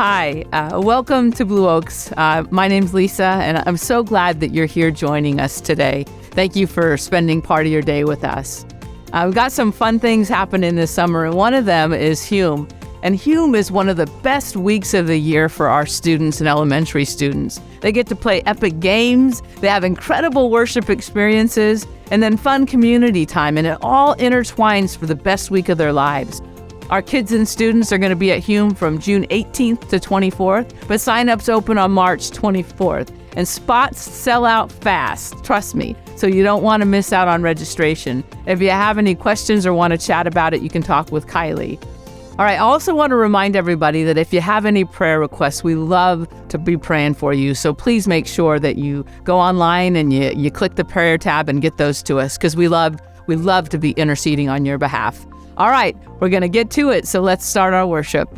Hi, welcome to Blue Oaks. My name's Lisa, and I'm so glad that you're here joining us today. Thank you for spending part of your day with us. We've got some fun things happening this summer, and one of them is Hume. And Hume is one of the best weeks of the year for our students and elementary students. They get to play epic games, they have incredible worship experiences, and then fun community time, and it all intertwines for the best week of their lives. Our kids and students are going to be at Hume from June 18th to 24th, but sign-ups open on March 24th. And spots sell out fast, trust me, so you don't want to miss out on registration. If you have any questions or want to chat about it, you can talk with Kylie. All right, I also want to remind everybody that if you have any prayer requests, we love to be praying for you. So please make sure that you go online and you click the prayer tab and get those to us, because we love to be interceding on your behalf. All right, we're going to get to it, so let's start our worship.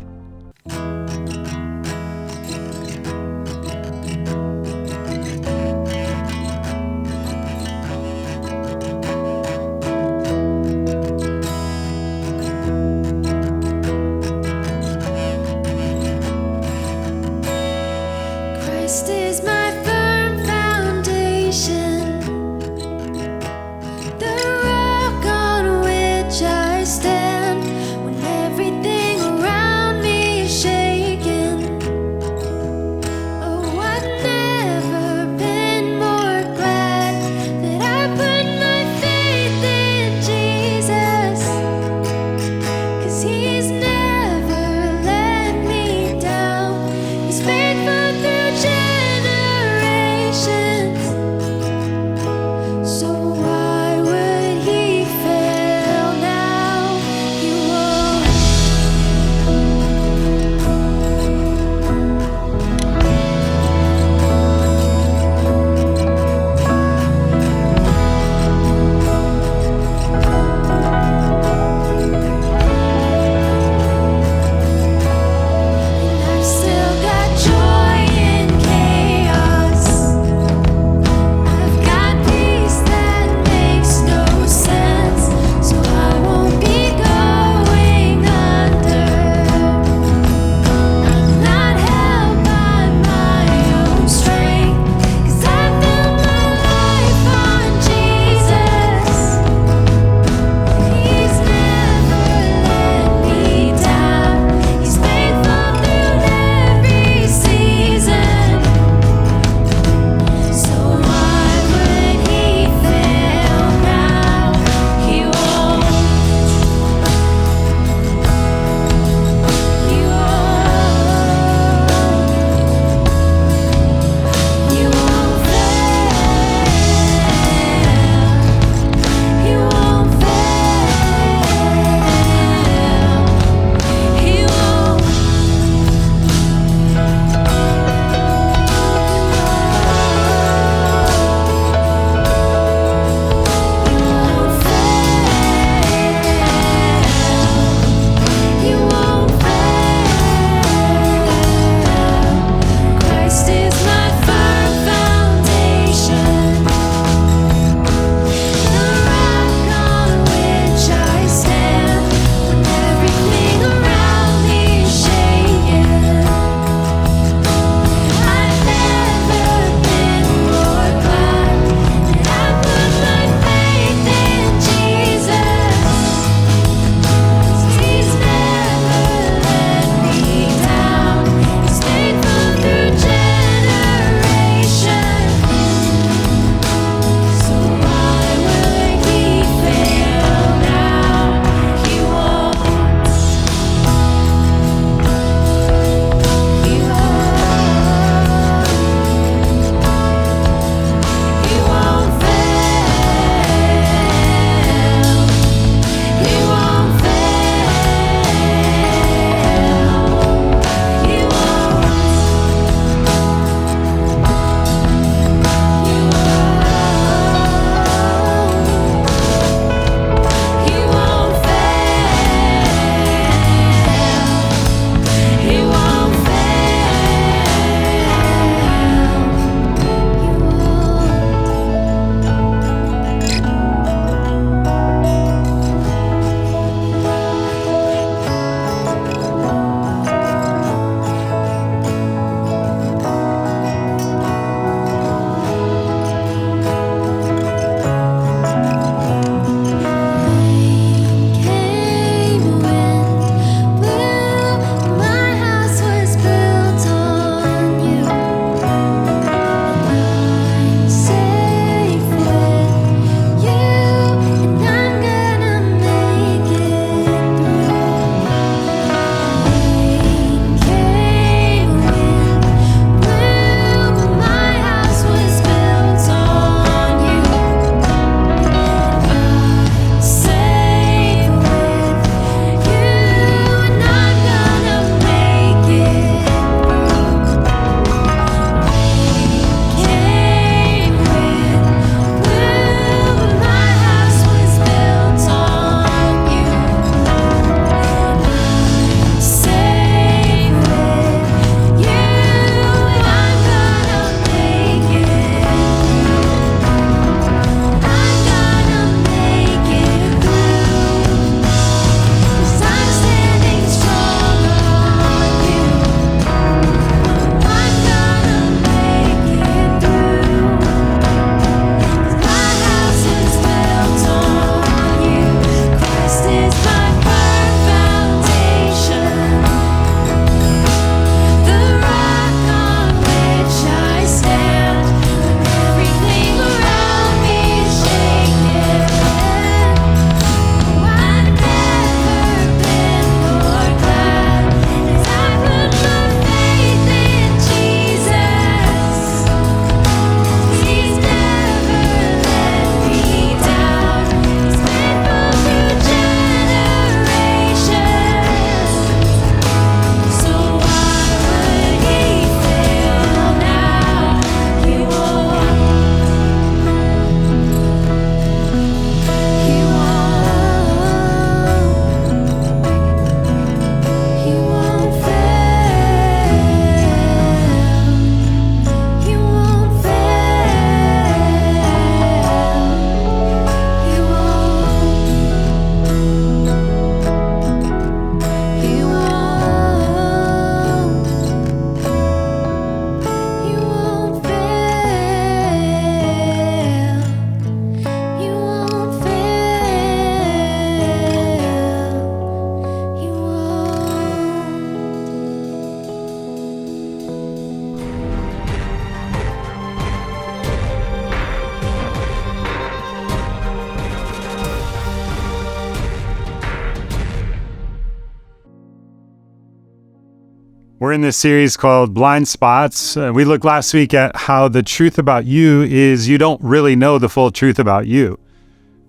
We're in this series called Blind Spots. We looked last week at how the truth about you is you don't really know the full truth about you.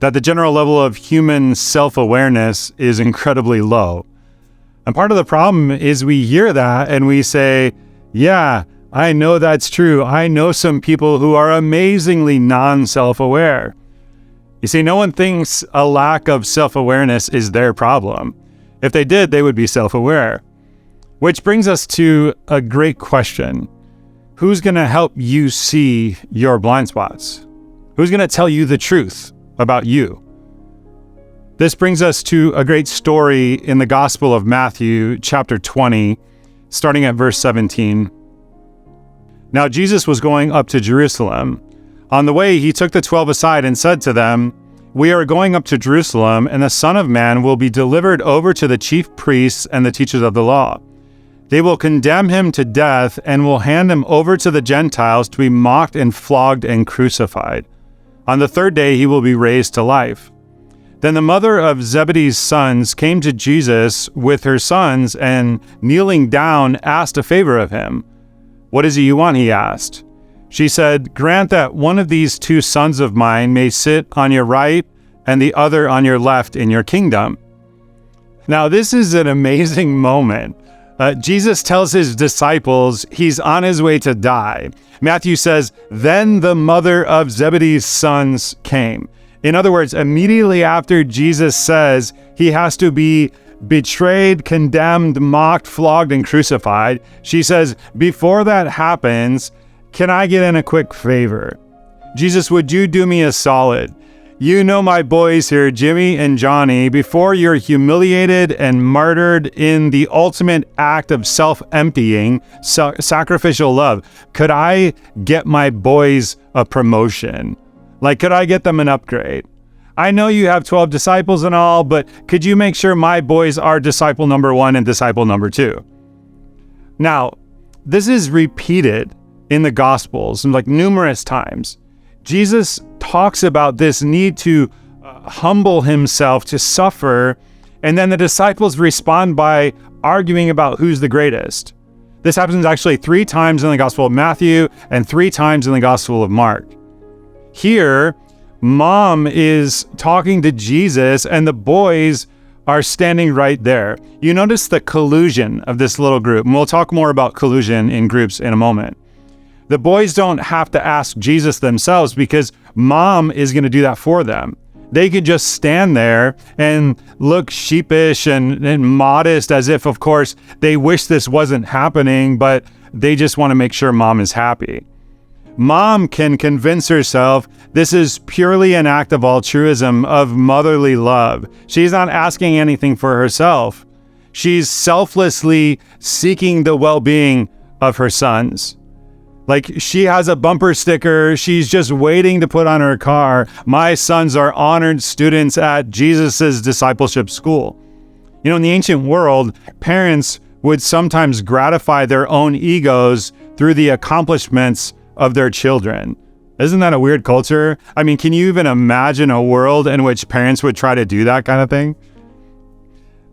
That the general level of human self-awareness is incredibly low. And part of the problem is we hear that and we say, yeah, I know that's true. I know some people who are amazingly non-self-aware. You see, no one thinks a lack of self-awareness is their problem. If they did, they would be self-aware. Which brings us to a great question. Who's going to help you see your blind spots? Who's going to tell you the truth about you? This brings us to a great story in the Gospel of Matthew, chapter 20, starting at verse 17. Now Jesus was going up to Jerusalem. On the way, he took the 12 aside and said to them, "We are going up to Jerusalem, and the Son of Man will be delivered over to the chief priests and the teachers of the law. They will condemn him to death and will hand him over to the Gentiles to be mocked and flogged and crucified. On the third day, he will be raised to life." Then the mother of Zebedee's sons came to Jesus with her sons and, kneeling down, asked a favor of him. "What is it you want?" he asked. She said, "Grant that one of these two sons of mine may sit on your right and the other on your left in your kingdom." Now, this is an amazing moment. Jesus tells his disciples he's on his way to die. Matthew says, then the mother of Zebedee's sons came. In other words, immediately after Jesus says he has to be betrayed, condemned, mocked, flogged, and crucified, she says, before that happens, can I get in a quick favor? Jesus, would you do me a solid? You know my boys here, Jimmy and Johnny, before you're humiliated and martyred in the ultimate act of self-emptying, sacrificial love, could I get my boys a promotion? Like, could I get them an upgrade? I know you have 12 disciples and all, but could you make sure my boys are disciple number 1 and disciple number 2? Now, this is repeated in the Gospels, like numerous times. Jesus talks about this need to humble himself, to suffer, and then the disciples respond by arguing about who's the greatest. This happens actually 3 times in the Gospel of Matthew and 3 times in the Gospel of Mark. Here, mom is talking to Jesus and the boys are standing right there. You notice the collusion of this little group, and we'll talk more about collusion in groups in a moment. The boys don't have to ask Jesus themselves because mom is going to do that for them. They could just stand there and look sheepish and modest as if, of course, they wish this wasn't happening, but they just want to make sure mom is happy. Mom can convince herself this is purely an act of altruism, of motherly love. She's not asking anything for herself. She's selflessly seeking the well-being of her sons. Like, she has a bumper sticker she's just waiting to put on her car. My sons are honored students at Jesus's discipleship school. You know, in the ancient world, parents would sometimes gratify their own egos through the accomplishments of their children. Isn't that a weird culture? I mean, can you even imagine a world in which parents would try to do that kind of thing?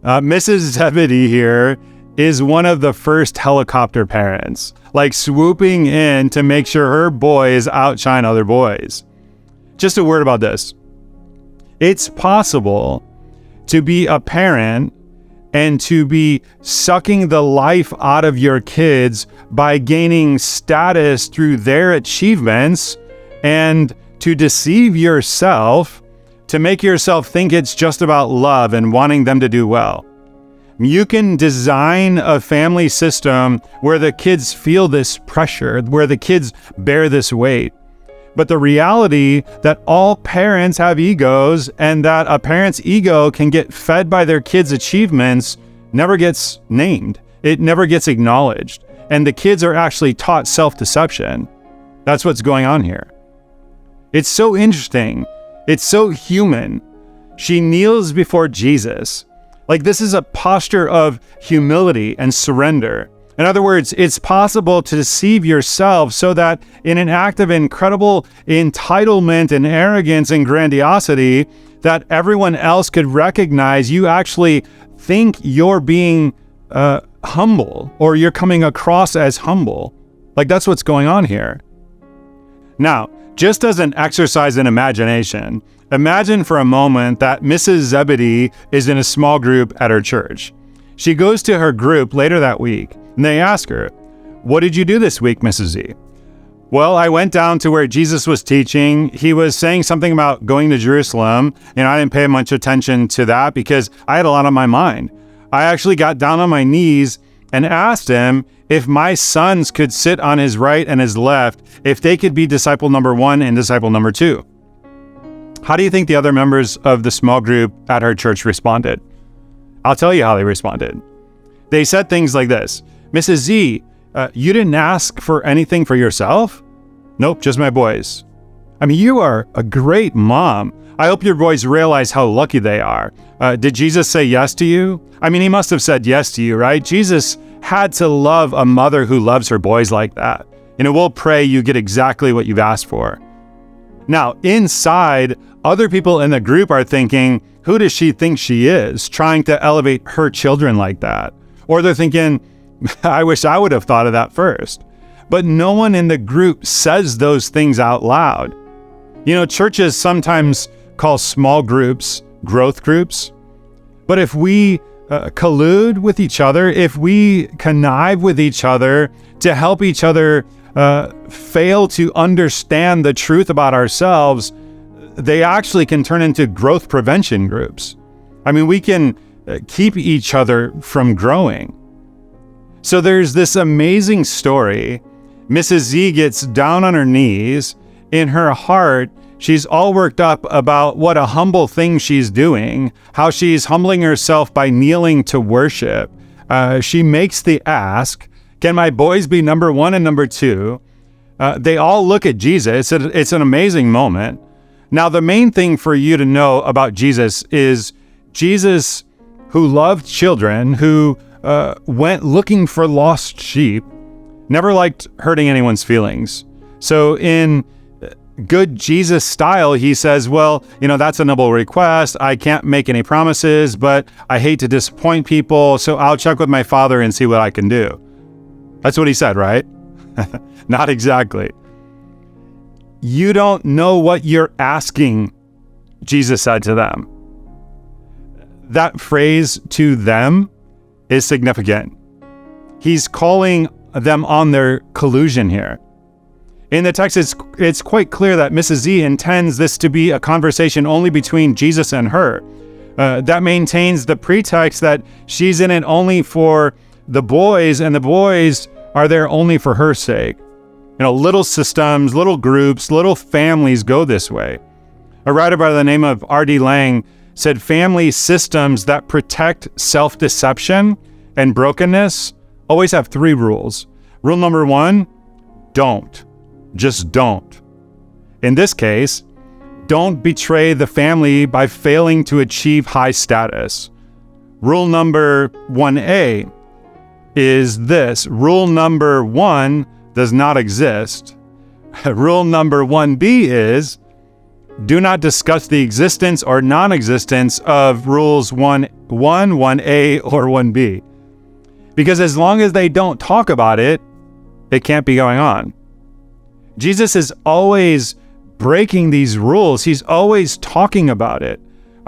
Mrs. Zebedee here is one of the first helicopter parents, like swooping in to make sure her boys outshine other boys. Just a word about this. It's possible to be a parent and to be sucking the life out of your kids by gaining status through their achievements and to deceive yourself, to make yourself think it's just about love and wanting them to do well. You can design a family system where the kids feel this pressure, where the kids bear this weight. But the reality that all parents have egos and that a parent's ego can get fed by their kids' achievements never gets named. It never gets acknowledged. And the kids are actually taught self-deception. That's what's going on here. It's so interesting. It's so human. She kneels before Jesus. Like, this is a posture of humility and surrender. In other words, it's possible to deceive yourself so that in an act of incredible entitlement and arrogance and grandiosity, that everyone else could recognize you actually think you're being humble, or you're coming across as humble. Like, that's what's going on here. Now, just as an exercise in imagination, imagine for a moment that Mrs. Zebedee is in a small group at her church. She goes to her group later that week, and they ask her, "What did you do this week, Mrs. Z?" "Well, I went down to where Jesus was teaching. He was saying something about going to Jerusalem, and I didn't pay much attention to that because I had a lot on my mind. I actually got down on my knees and asked him if my sons could sit on his right and his left, if they could be disciple number 1 and disciple number 2. How do you think the other members of the small group at her church responded? I'll tell you how they responded. They said things like this: "Mrs. Z, you didn't ask for anything for yourself?" "Nope, just my boys." I mean, you are a great mom. I hope your boys realize how lucky they are. Did Jesus say yes to you? I mean, he must have said yes to you, right? Jesus had to love a mother who loves her boys like that. We'll pray you get exactly what you've asked for. Now, inside, other people in the group are thinking, who does she think she is, trying to elevate her children like that? Or they're thinking, I wish I would have thought of that first. But no one in the group says those things out loud. Churches sometimes call small groups growth groups. But if we collude with each other, if we connive with each other to help each other fail to understand the truth about ourselves, they actually can turn into growth prevention groups. I mean, we can keep each other from growing. So there's this amazing story. Mrs. Z gets down on her knees. In her heart, she's all worked up about what a humble thing she's doing, how she's humbling herself by kneeling to worship. She makes the ask, can my boys be number 1 and number 2? They all look at Jesus. It's an amazing moment. Now, the main thing for you to know about Jesus is Jesus, who loved children, who went looking for lost sheep, never liked hurting anyone's feelings. So in good Jesus style, he says, well, that's a noble request. I can't make any promises, but I hate to disappoint people, so I'll check with my Father and see what I can do. That's what he said, right? Not exactly. You don't know what you're asking, Jesus said to them. That phrase, to them, is significant. He's calling them on their collusion here. In the text, it's quite clear that Mrs. Z intends this to be a conversation only between Jesus and her. That maintains the pretext that she's in it only for the boys, and the boys are there only for her sake. Little systems, little groups, little families go this way. A writer by the name of R.D. Lang said family systems that protect self-deception and brokenness always have 3 rules. Rule number 1, don't. Just don't. In this case, don't betray the family by failing to achieve high status. Rule number 1A is this. Rule number 1 does not exist. Rule number 1B is do not discuss the existence or non-existence of rules 1A or 1B. Because as long as they don't talk about it, it can't be going on. Jesus is always breaking these rules. He's always talking about it.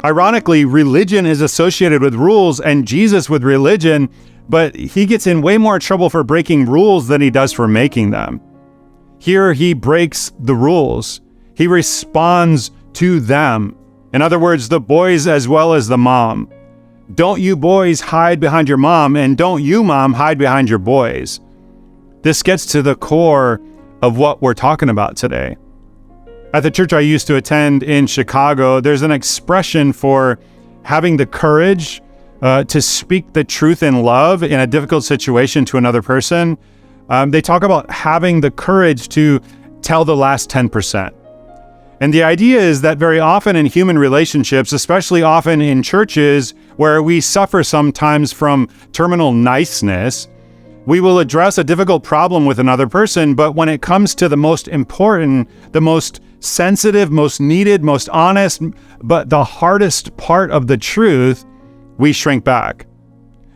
Ironically, religion is associated with rules and Jesus with religion, but he gets in way more trouble for breaking rules than he does for making them. Here, he breaks the rules. He responds to them. In other words, the boys as well as the mom. Don't you boys hide behind your mom, and don't you, mom, hide behind your boys. This gets to the core of what we're talking about today. At the church I used to attend in Chicago, there's an expression for having the courage to speak the truth in love in a difficult situation to another person. They talk about having the courage to tell the last 10%. And the idea is that very often in human relationships, especially often in churches where we suffer sometimes from terminal niceness, we will address a difficult problem with another person, but when it comes to the most important, the most sensitive, most needed, most honest, but the hardest part of the truth, we shrink back.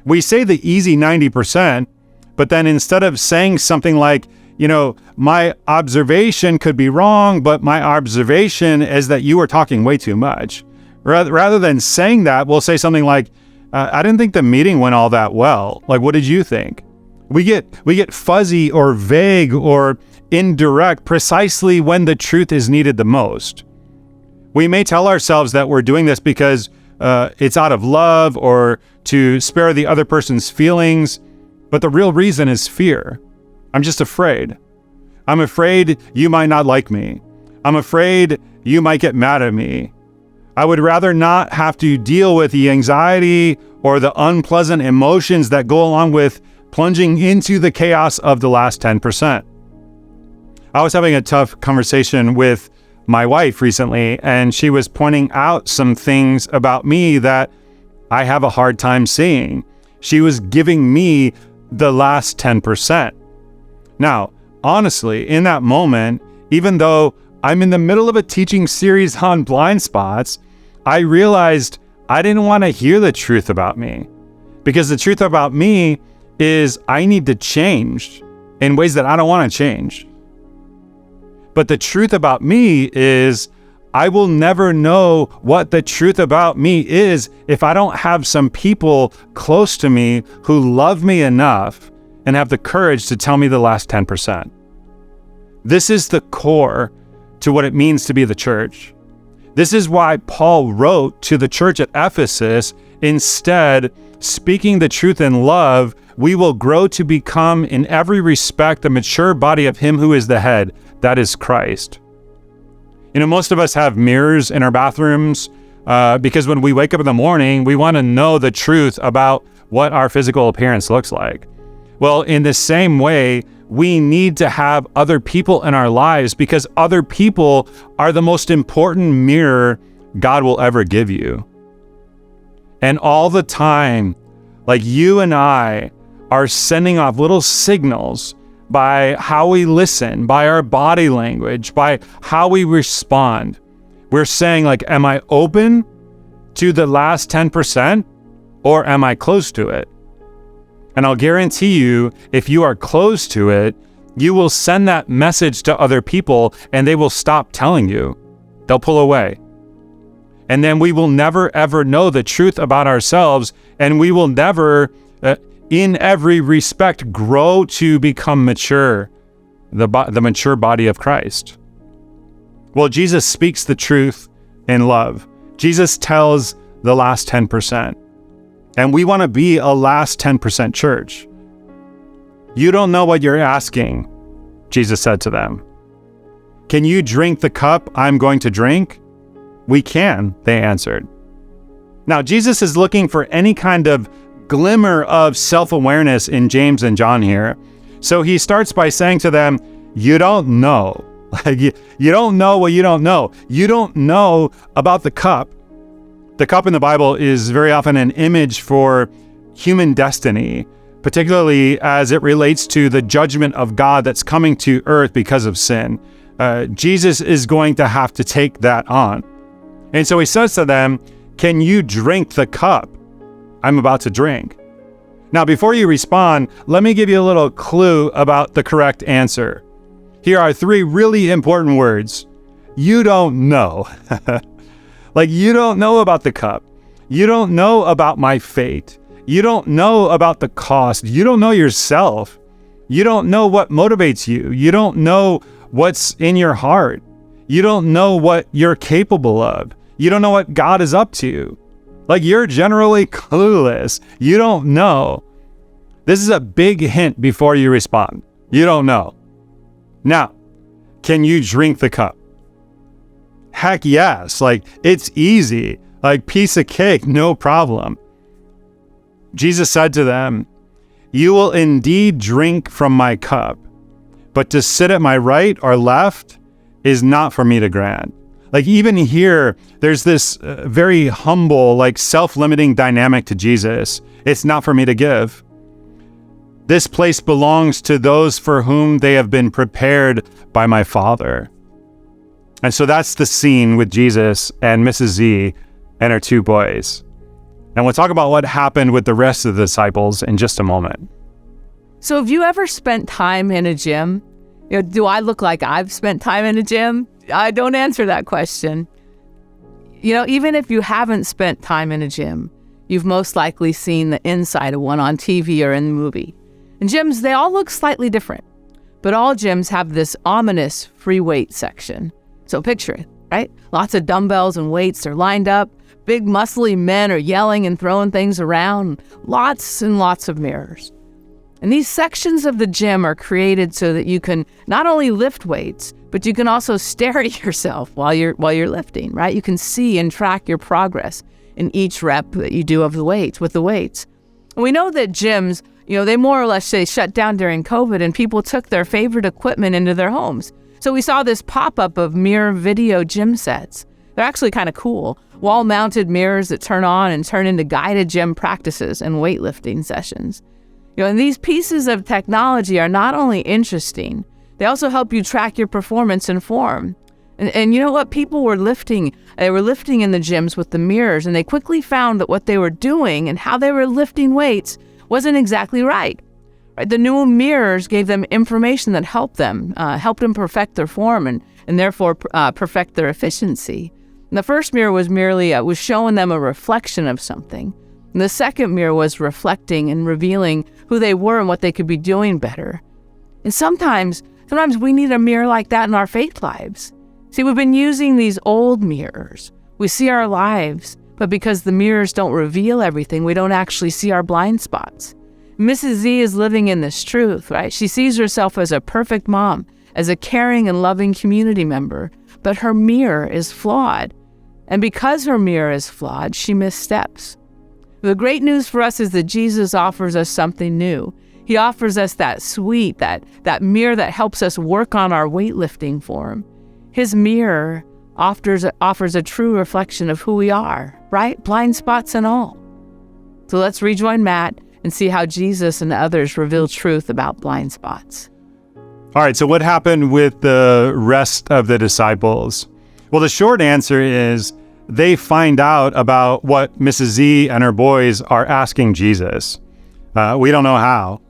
We say the easy 90%, but then instead of saying something like, my observation could be wrong, but my observation is that you are talking way too much. Rather than saying that, we'll say something like, I didn't think the meeting went all that well. Like, what did you think? We get fuzzy or vague or indirect precisely when the truth is needed the most. We may tell ourselves that we're doing this because it's out of love or to spare the other person's feelings, but the real reason is fear. I'm just afraid. I'm afraid you might not like me. I'm afraid you might get mad at me. I would rather not have to deal with the anxiety or the unpleasant emotions that go along with plunging into the chaos of the last 10%. I was having a tough conversation with my wife recently, and she was pointing out some things about me that I have a hard time seeing. She was giving me the last 10%. Now, honestly, in that moment, even though I'm in the middle of a teaching series on blind spots, I realized I didn't want to hear the truth about me, because the truth about me is I need to change in ways that I don't want to change. But the truth about me is I will never know what the truth about me is if I don't have some people close to me who love me enough and have the courage to tell me the last 10%. This is the core to what it means to be the church. This is why Paul wrote to the church at Ephesus, instead, speaking the truth in love, we will grow to become in every respect the mature body of him who is the head, that is Christ. Most of us have mirrors in our bathrooms because when we wake up in the morning, we want to know the truth about what our physical appearance looks like. Well, in the same way, we need to have other people in our lives because other people are the most important mirror God will ever give you. And all the time, like you and I are sending off little signals by how we listen, by our body language, by how we respond. We're saying like, am I open to the last 10% or am I close to it? And I'll guarantee you, if you are close to it, you will send that message to other people and they will stop telling you. They'll pull away. And then we will never ever know the truth about ourselves, and we will never in every respect grow to become mature, the mature body of Christ. Well, Jesus speaks the truth in love. Jesus tells the last 10%. And we want to be a last 10% church. You don't know what you're asking, Jesus said to them. Can you drink the cup I'm going to drink? We can, they answered. Now, Jesus is looking for any kind of glimmer of self-awareness in James and John here. So he starts by saying to them, you don't know. Like you don't know what you don't know. You don't know about the cup. The cup in the Bible is very often an image for human destiny, particularly as it relates to the judgment of God that's coming to earth because of sin. Jesus is going to have to take that on. And so he says to them, can you drink the cup I'm about to drink? Now, before you respond, let me give you a little clue about the correct answer. Here are 3 really important words. You don't know. Like, you don't know about the cup. You don't know about my fate. You don't know about the cost. You don't know yourself. You don't know what motivates you. You don't know what's in your heart. You don't know what you're capable of. You don't know what God is up to. Like, you're generally clueless. You don't know. This is a big hint before you respond. You don't know. Now, can you drink the cup? Heck yes. Like, it's easy. Like, piece of cake, no problem. Jesus said to them, you will indeed drink from my cup, but to sit at my right or left is not for me to grant. Like, even here, there's this very humble, like self-limiting dynamic to Jesus. It's not for me to give. This place belongs to those for whom they have been prepared by my Father. And so that's the scene with Jesus and Mrs. Z and her 2 boys. And we'll talk about what happened with the rest of the disciples in just a moment. So have you ever spent time in a gym? Do I look like I've spent time in a gym? I don't answer that question. Even if you haven't spent time in a gym, you've most likely seen the inside of one on TV or in the movie. And gyms, they all look slightly different, but all gyms have this ominous free weight section. So picture it, right? Lots of dumbbells and weights are lined up. Big muscly men are yelling and throwing things around. Lots and lots of mirrors. And these sections of the gym are created so that you can not only lift weights, but you can also stare at yourself while you're lifting, right? You can see and track your progress in each rep that you do with the weights. And we know that gyms, they more or less shut down during COVID, and people took their favorite equipment into their homes. So we saw this pop-up of mirror video gym sets. They're actually kind of cool. Wall-mounted mirrors that turn on and turn into guided gym practices and weightlifting sessions. And these pieces of technology are not only interesting, they also help you track your performance and form. And you know what? People were lifting. They were lifting in the gyms with the mirrors, and they quickly found that what they were doing and how they were lifting weights wasn't exactly right. The new mirrors gave them information that helped them perfect their form and therefore perfect their efficiency. And the first mirror was showing them a reflection of something. And the second mirror was reflecting and revealing who they were and what they could be doing better. And sometimes we need a mirror like that in our faith lives. See, we've been using these old mirrors. We see our lives, but because the mirrors don't reveal everything, we don't actually see our blind spots. Mrs. Z is living in this truth, right? She sees herself as a perfect mom, as a caring and loving community member, but her mirror is flawed. And because her mirror is flawed, she missteps. The great news for us is that Jesus offers us something new. He offers us that mirror that helps us work on our weightlifting form. His mirror offers a true reflection of who we are, right? Blind spots and all. So let's rejoin Matt and see how Jesus and others reveal truth about blind spots. All right, so what happened with the rest of the disciples? Well, the short answer is they find out about what Mrs. Z and her boys are asking Jesus. We don't know how.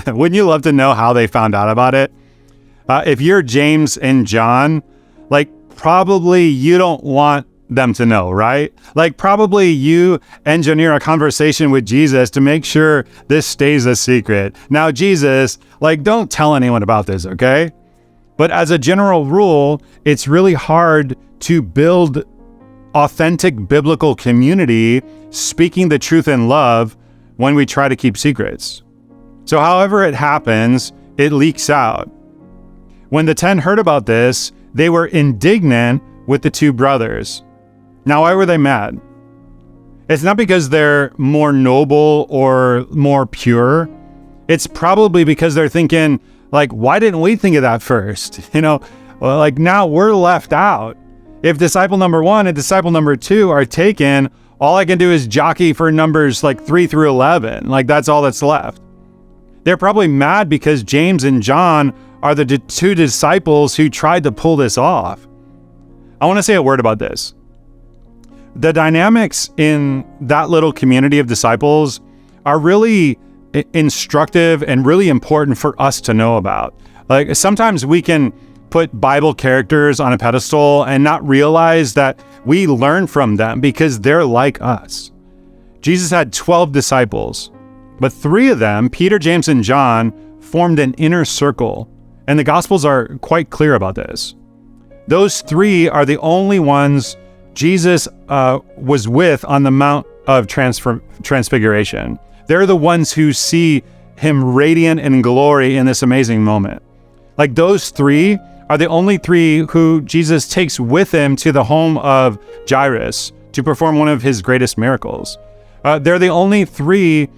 Wouldn't you love to know how they found out about it? If you're James and John, probably you don't want them to know, right? Probably you engineer a conversation with Jesus to make sure this stays a secret. Now, Jesus, don't tell anyone about this, okay? But as a general rule, it's really hard to build authentic biblical community, speaking the truth in love, when we try to keep secrets. So however it happens, it leaks out. When the 10 heard about this, they were indignant with the two brothers. Now, why were they mad? It's not because they're more noble or more pure. It's probably because they're thinking, why didn't we think of that first? Now we're left out. If disciple number 1 and disciple number 2 are taken, all I can do is jockey for numbers 3 through 11. That's all that's left. They're probably mad because James and John are the two disciples who tried to pull this off. I want to say a word about this. The dynamics in that little community of disciples are really instructive and really important for us to know about. Sometimes we can put Bible characters on a pedestal and not realize that we learn from them because they're like us. Jesus had 12 disciples, but 3 of them, Peter, James, and John, formed an inner circle, and the Gospels are quite clear about this. Those 3 are the only ones Jesus was with on the Mount of Transfiguration. They're the ones who see him radiant in glory in this amazing moment. Those 3 are the only 3 who Jesus takes with him to the home of Jairus to perform one of his greatest miracles. They're the only 3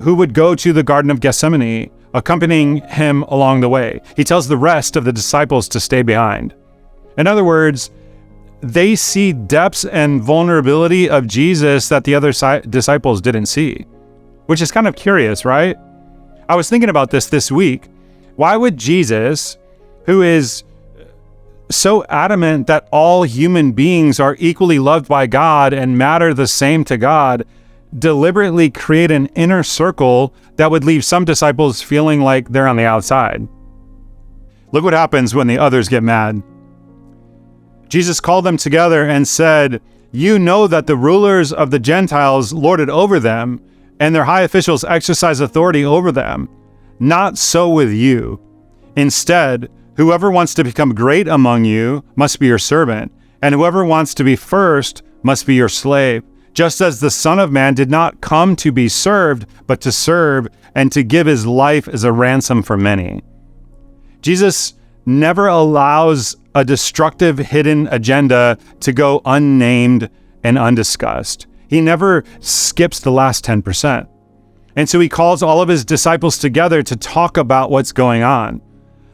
who would go to the Garden of Gethsemane, accompanying him along the way. He tells the rest of the disciples to stay behind. In other words, they see depths and vulnerability of Jesus that the other disciples didn't see, which is kind of curious, right? I was thinking about this week. Why would Jesus, who is so adamant that all human beings are equally loved by God and matter the same to God, deliberately create an inner circle that would leave some disciples feeling like they're on the outside. Look what happens when the others get mad. Jesus called them together and said, "You know that the rulers of the Gentiles lord it over them, and their high officials exercise authority over them. Not so with you. Instead, whoever wants to become great among you must be your servant, and whoever wants to be first must be your slave, just as the Son of Man did not come to be served, but to serve and to give his life as a ransom for many." Jesus never allows a destructive hidden agenda to go unnamed and undiscussed. He never skips the last 10%. And so he calls all of his disciples together to talk about what's going on.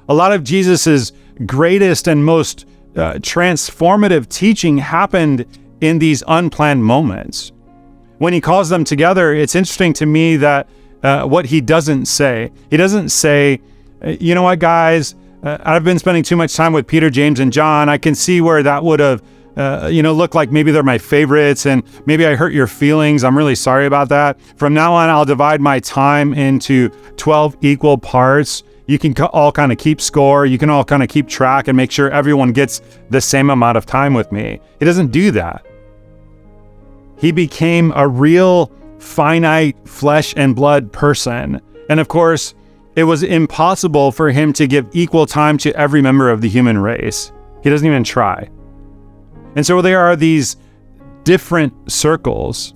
A lot of Jesus's greatest and most transformative teaching happened in these unplanned moments. When he calls them together, it's interesting to me that what he doesn't say. He doesn't say, "You know what, guys? I've been spending too much time with Peter, James, and John. I can see where that would have, looked like maybe they're my favorites, and maybe I hurt your feelings. I'm really sorry about that. From now on, I'll divide my time into 12 equal parts. You can all kind of keep score. You can all kind of keep track and make sure everyone gets the same amount of time with me." He doesn't do that. He became a real finite flesh and blood person. And of course, it was impossible for him to give equal time to every member of the human race. He doesn't even try. And so there are these different circles.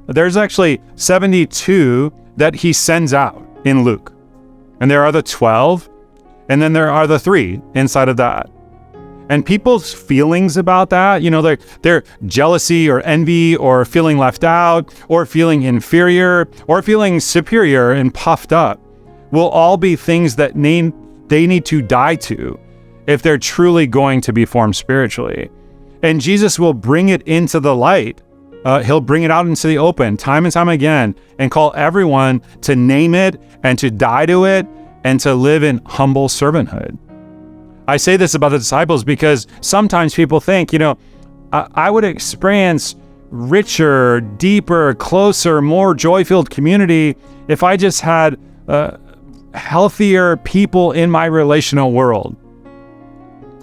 There's actually 72 that he sends out in Luke. And there are the 12, and then there are the 3 inside of that. And people's feelings about that, their jealousy or envy or feeling left out or feeling inferior or feeling superior and puffed up, will all be things that they need to die to if they're truly going to be formed spiritually. And Jesus will bring it into the light. He'll bring it out into the open time and time again and call everyone to name it and to die to it and to live in humble servanthood. I say this about the disciples because sometimes people think, I would experience richer, deeper, closer, more joy-filled community if I just had healthier people in my relational world.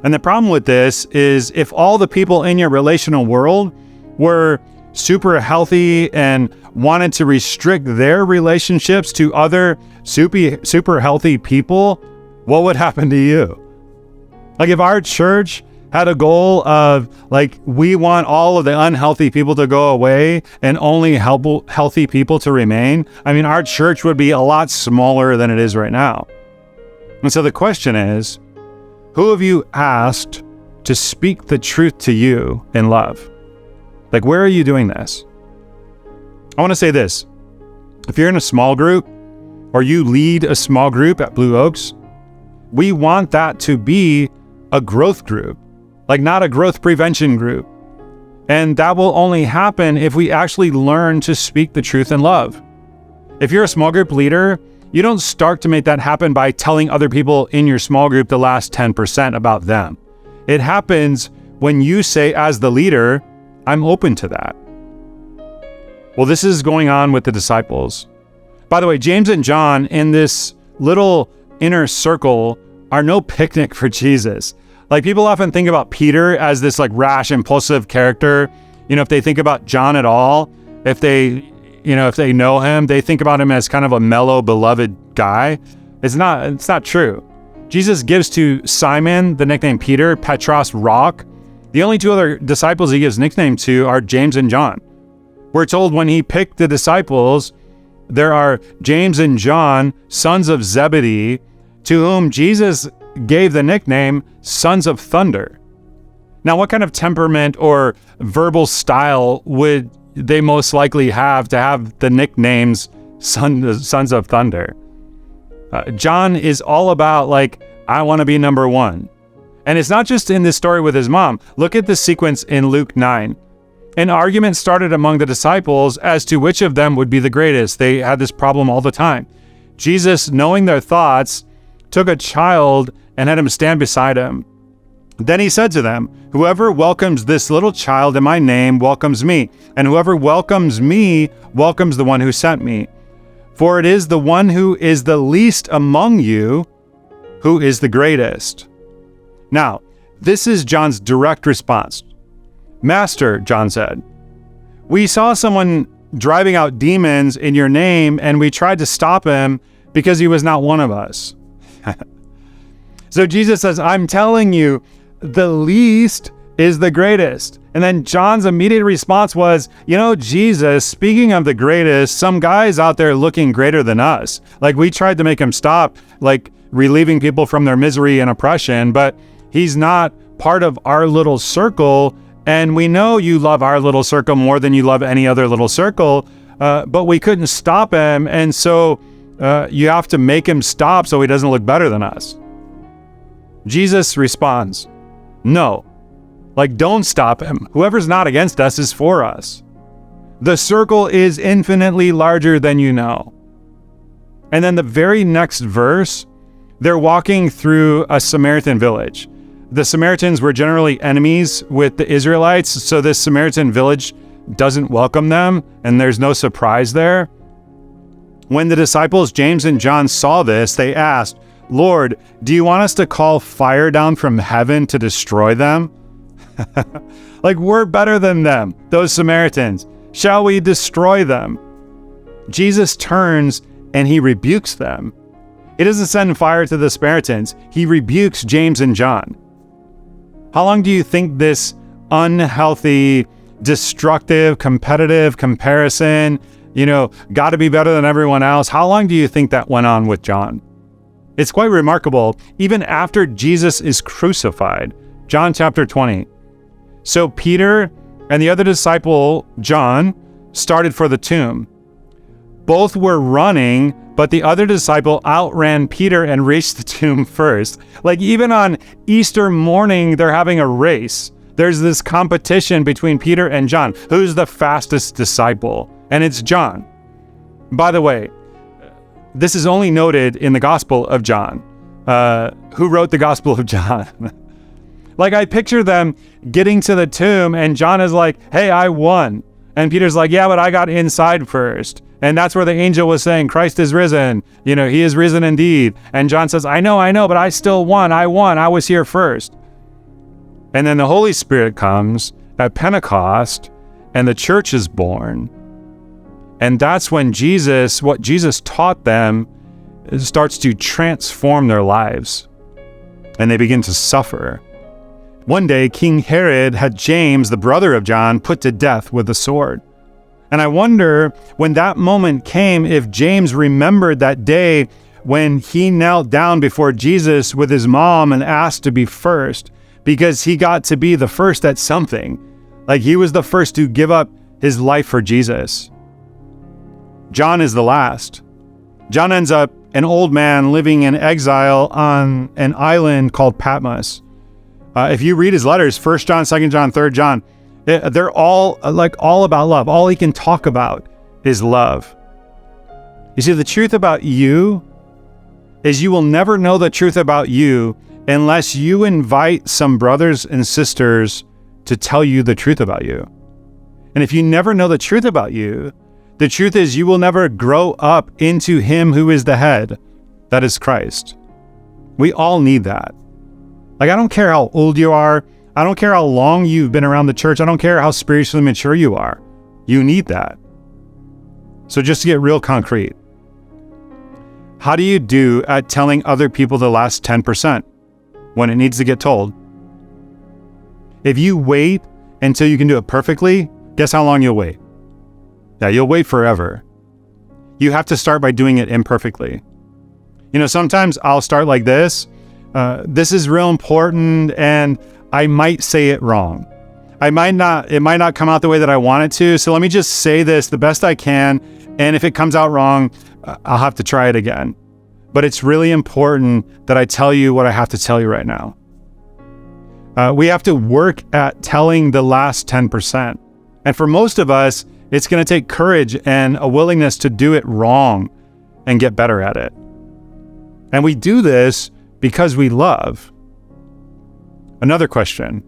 And the problem with this is if all the people in your relational world were super healthy and wanted to restrict their relationships to other super healthy people, what would happen to you? Like if our church had a goal of we want all of the unhealthy people to go away and only healthy people to remain, our church would be a lot smaller than it is right now. And so the question is, who have you asked to speak the truth to you in love? Where are you doing this? I want to say this. If you're in a small group or you lead a small group at Blue Oaks, we want that to be a growth group, not a growth prevention group. And that will only happen if we actually learn to speak the truth in love. If you're a small group leader, you don't start to make that happen by telling other people in your small group the last 10% about them. It happens when you say, as the leader, I'm open to that. Well, this is going on with the disciples. By the way, James and John in this little inner circle are no picnic for Jesus. People often think about Peter as this rash, impulsive character. If they think about John at all, if they know him, they think about him as kind of a mellow, beloved guy. It's not true. Jesus gives to Simon the nickname Peter, Petros, rock. The only 2 other disciples he gives nickname to are James and John. We're told when he picked the disciples, there are James and John, sons of Zebedee, to whom Jesus gave the nickname Sons of Thunder. Now, what kind of temperament or verbal style would they most likely have to have the nicknames Sons of Thunder? John is all about I want to be number one. And it's not just in this story with his mom. Look at the sequence in Luke 9. An argument started among the disciples as to which of them would be the greatest. They had this problem all the time. Jesus, knowing their thoughts, took a child and had him stand beside him. Then he said to them, "Whoever welcomes this little child in my name welcomes me, and whoever welcomes me welcomes the one who sent me. For it is the one who is the least among you who is the greatest." Now, this is John's direct response. "Master," John said, "we saw someone driving out demons in your name, and we tried to stop him because he was not one of us." So Jesus says, "I'm telling you, the least is the greatest." And then John's immediate response was, Jesus, speaking of the greatest, some guy's out there looking greater than us. Like, we tried to make him stop, like relieving people from their misery and oppression, but he's not part of our little circle. And we know you love our little circle more than you love any other little circle, but we couldn't stop him. And so you have to make him stop so he doesn't look better than us. Jesus responds, "No, don't stop him. Whoever's not against us is for us. The circle is infinitely larger than you know." And then the very next verse, they're walking through a Samaritan village. The Samaritans were generally enemies with the Israelites, so this Samaritan village doesn't welcome them, and there's no surprise there. When the disciples James and John saw this, they asked, "Lord, do you want us to call fire down from heaven to destroy them?" We're better than them, those Samaritans. Shall we destroy them? Jesus turns and he rebukes them. He doesn't send fire to the Samaritans. He rebukes James and John. How long do you think this unhealthy, destructive, competitive comparison, got to be better than everyone else? How long do you think that went on with John? It's quite remarkable, even after Jesus is crucified. John chapter 20. So Peter and the other disciple, John, started for the tomb. Both were running, but the other disciple outran Peter and reached the tomb first. Even on Easter morning, they're having a race. There's this competition between Peter and John. Who's the fastest disciple? And it's John. By the way, this is only noted in the Gospel of John. Who wrote the Gospel of John? I picture them getting to the tomb and John is like, "Hey, I won." And Peter's like, "Yeah, but I got inside first." And that's where the angel was saying, "Christ is risen. He is risen indeed." And John says, I know, but I still won. I won. I was here first. And then the Holy Spirit comes at Pentecost and the church is born. And that's when what Jesus taught them starts to transform their lives. And they begin to suffer. One day, King Herod had James, the brother of John, put to death with a sword. And I wonder, when that moment came, if James remembered that day when he knelt down before Jesus with his mom and asked to be first, because he got to be the first at something. He was the first to give up his life for Jesus. John is the last. John ends up an old man living in exile on an island called Patmos. If you read his letters, 1 John, 2 John, 3 John, they're all about love. All he can talk about is love. You see, the truth about you is you will never know the truth about you unless you invite some brothers and sisters to tell you the truth about you. And if you never know the truth about you, the truth is you will never grow up into him who is the head, that is Christ. We all need that. I don't care how old you are. I don't care how long you've been around the church. I don't care how spiritually mature you are. You need that. So just to get real concrete, how do you do at telling other people the last 10% when it needs to get told? If you wait until you can do it perfectly, guess how long you'll wait? Yeah, you'll wait forever. You have to start by doing it imperfectly. Sometimes I'll start like this. This is real important, and I might say it wrong. It might not come out the way that I want it to. So let me just say this the best I can. And if it comes out wrong, I'll have to try it again. But it's really important that I tell you what I have to tell you right now. We have to work at telling the last 10%. And for most of us, it's going to take courage and a willingness to do it wrong and get better at it. And we do this because we love. Another question: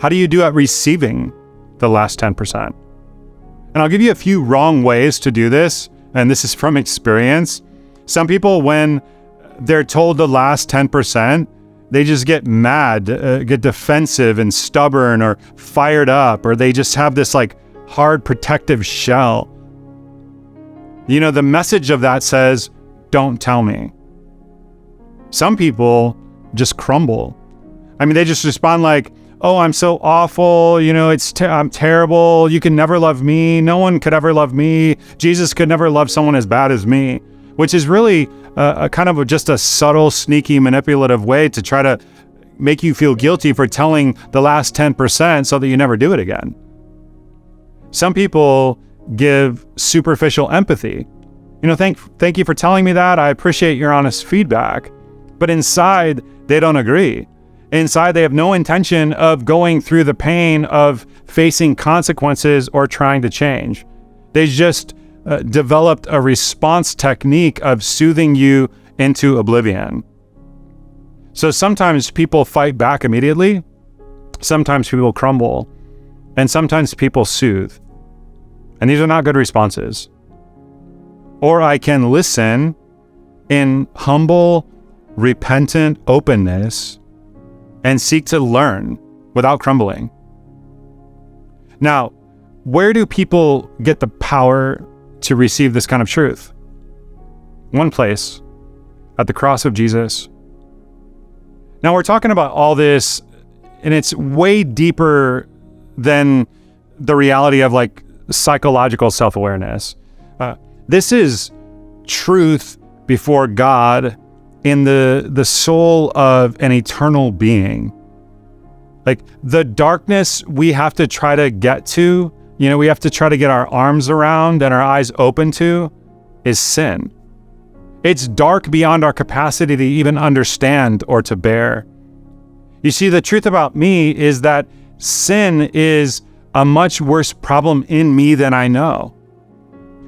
how do you do at receiving the last 10%? And I'll give you a few wrong ways to do this, and this is from experience. Some people, when they're told the last 10%, they just get mad, get defensive and stubborn or fired up, or they just have this like hard protective shell. You know, the message of that says, don't tell me. Some people just crumble. I mean, they just respond like, oh, I'm so awful. You know, I'm terrible. You can never love me. No one could ever love me. Jesus could never love someone as bad as me, which is really a kind of just a subtle, sneaky, manipulative way to try to make you feel guilty for telling the last 10% so that you never do it again. Some people give superficial empathy. You know, thank you for telling me that. I appreciate your honest feedback. But inside, they don't agree. Inside, they have no intention of going through the pain of facing consequences or trying to change. They just developed a response technique of soothing you into oblivion. So sometimes people fight back immediately, sometimes people crumble, and sometimes people soothe. And these are not good responses. Or I can listen in humble, repentant openness and seek to learn without crumbling. Now, where do people get the power to receive this kind of truth? One place, at the cross of Jesus. Now, we're talking about all this, and it's way deeper than the reality of like psychological self-awareness. This is truth before God in the soul of an eternal being. Like the darkness we have to try to get to, you know, we have to try to get our arms around and our eyes open to, is sin. It's dark beyond our capacity to even understand or to bear. You see, the truth about me is that sin is a much worse problem in me than I know.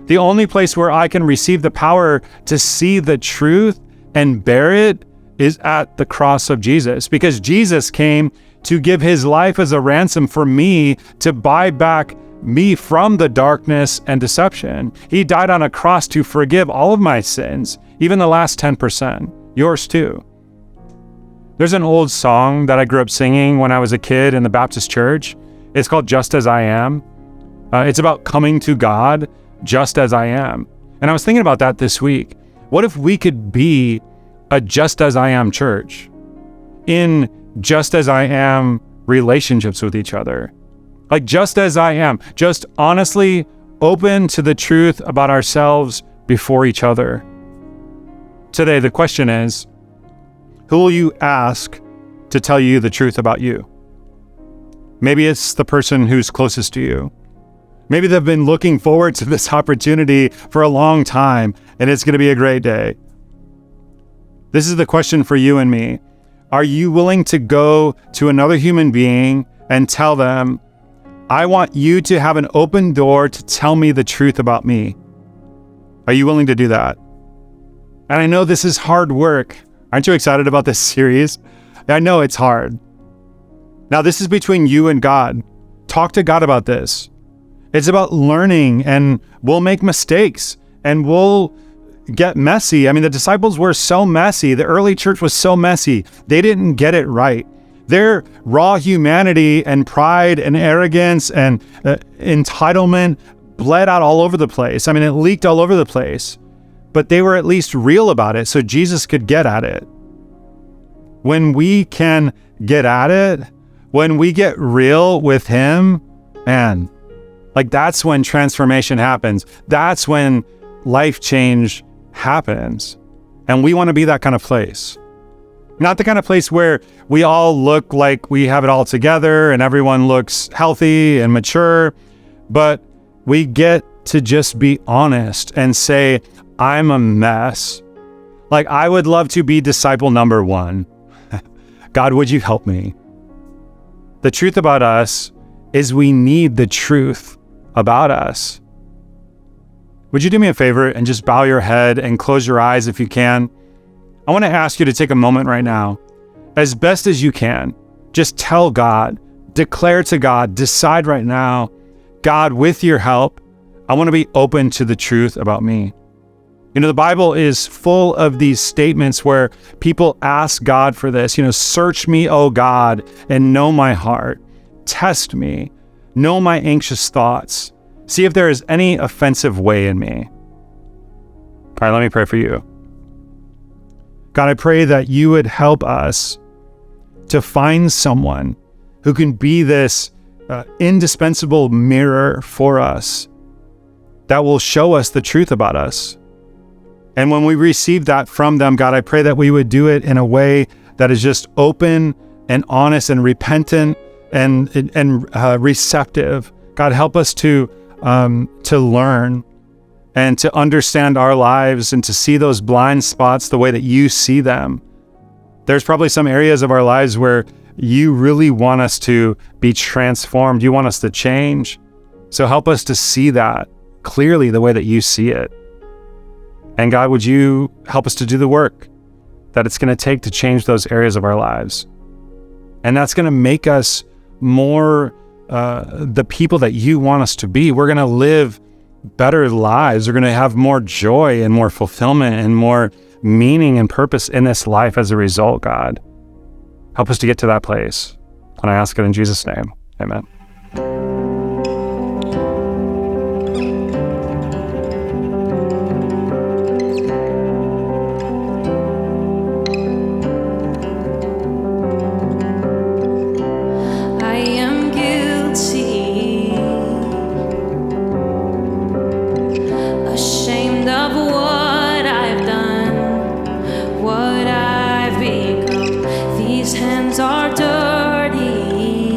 The only place where I can receive the power to see the truth and bear it is at the cross of Jesus, because Jesus came to give his life as a ransom for me, to buy back me from the darkness and deception. He died on a cross to forgive all of my sins, even the last 10%, yours too. There's an old song that I grew up singing when I was a kid in the Baptist church. It's called Just As I Am. It's about coming to God just as I am. And I was thinking about that this week. What if we could be a just as I am church in just as I am relationships with each other? Like just as I am, just honestly open to the truth about ourselves before each other. Today, the question is, who will you ask to tell you the truth about you? Maybe it's the person who's closest to you. Maybe they've been looking forward to this opportunity for a long time, and it's going to be a great day. This is the question for you and me. Are you willing to go to another human being and tell them, I want you to have an open door to tell me the truth about me? Are you willing to do that? And I know this is hard work. Aren't you excited about this series? I know it's hard. Now, this is between you and God. Talk to God about this. It's about learning, and we'll make mistakes and we'll get messy. I mean, the disciples were so messy. The early church was so messy. They didn't get it right. Their raw humanity and pride and arrogance and entitlement bled out all over the place. I mean, it leaked all over the place, but they were at least real about it so Jesus could get at it. When we can get at it, when we get real with him, man, like that's when transformation happens. That's when life change happens. And we want to be that kind of place. Not the kind of place where we all look like we have it all together and everyone looks healthy and mature, but we get to just be honest and say, I'm a mess. Like, I would love to be disciple number 1. God, would you help me? The truth about us is we need the truth about us. Would you do me a favor and just bow your head and close your eyes if you can? I want to ask you to take a moment right now as best as you can, just tell God, declare to God, decide right now, God, with your help, I want to be open to the truth about me. You know, the Bible is full of these statements where people ask God for this, search me, O God, and know my heart. Test me, know my anxious thoughts. See if there is any offensive way in me. All right, let me pray for you. God, I pray that you would help us to find someone who can be this indispensable mirror for us that will show us the truth about us. And when we receive that from them, God, I pray that we would do it in a way that is just open and honest and repentant and receptive. God, help us to learn and to understand our lives and to see those blind spots the way that you see them. There's probably some areas of our lives where you really want us to be transformed. You want us to change. So help us to see that clearly the way that you see it. And God, would you help us to do the work that it's going to take to change those areas of our lives? And that's going to make us more the people that you want us to be. We're going to live better lives. We're going to have more joy and more fulfillment and more meaning and purpose in this life as a result, God. Help us to get to that place. And I ask it in Jesus' name. Amen. Are dirty.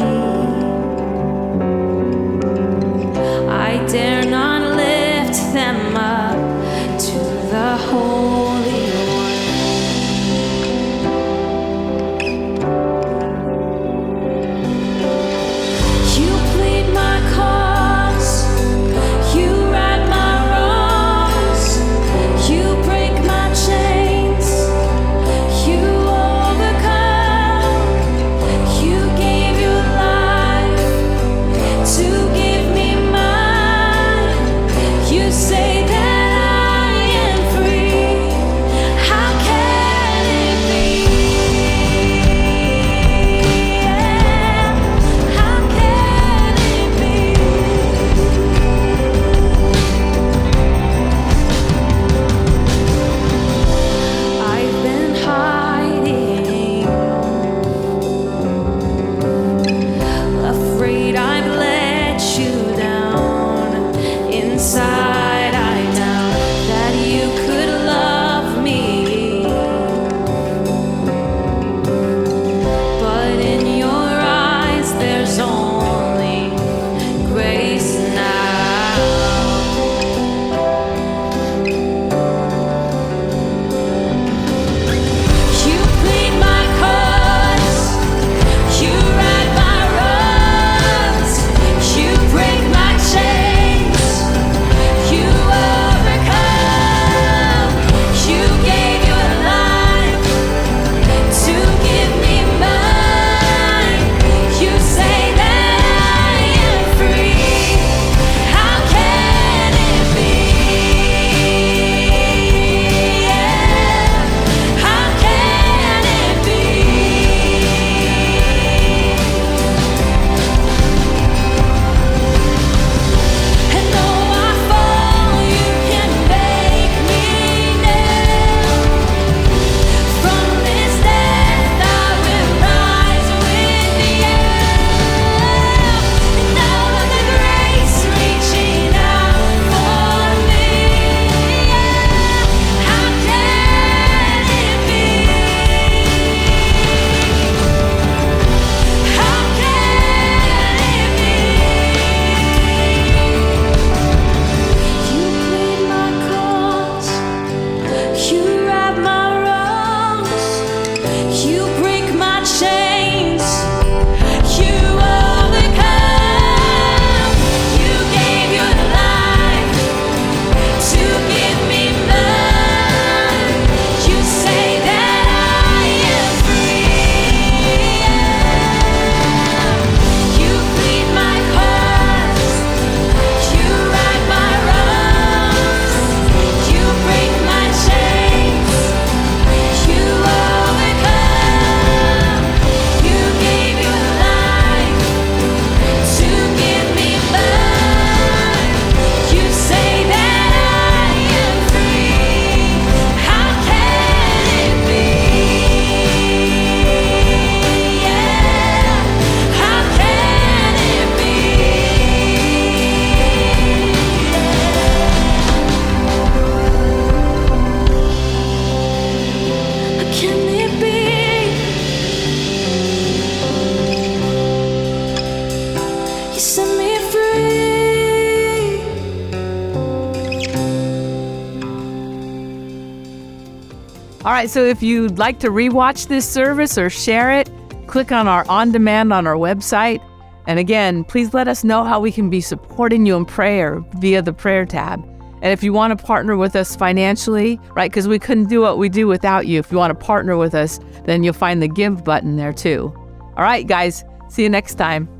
right, so if you'd like to rewatch this service or share it, click on our on demand on our website. And again, please let us know how we can be supporting you in prayer via the prayer tab. And if you want to partner with us financially, right, because we couldn't do what we do without you. If you want to partner with us, then you'll find the give button there too. All right, guys, see you next time.